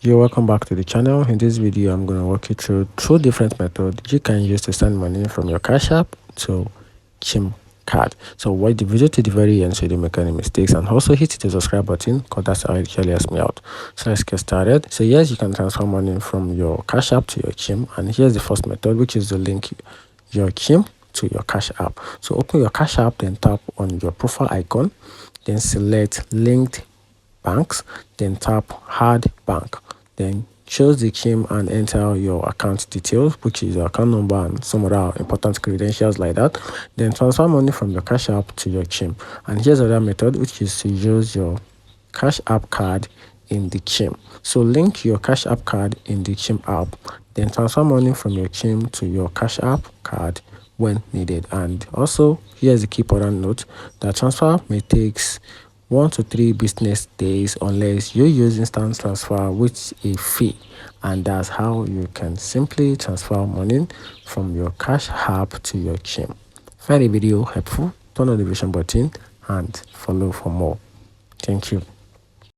You're welcome back to the channel. In this video, I'm going to walk you through two different methods you can use to send money from your Cash App to Chime card. So watch the video to the very end so you don't make any mistakes, and also hit the subscribe button because that's how it really helps me out. So let's get started. So yes, you can transfer money from your Cash App to your Chime, and here's the first method, which is to link your Chime to your Cash App. So open your Cash App, then tap on your profile icon, then select linked banks, then tap add bank, then choose the Chime and enter your account details, which is your account number and some other important credentials like that. Then transfer money from your Cash App to your Chime. And here's another method, which is to use your Cash App card in the Chime. So link your Cash App card in the Chime app, then transfer money from your Chime to your Cash App card when needed. And also, here's the key important note: that transfer may take 1 to 3 business days unless you use instant transfer with a fee. And that's how you can simply transfer money from your Cash App to your Chime. Find the video helpful, turn on the notification button and follow for more. Thank you.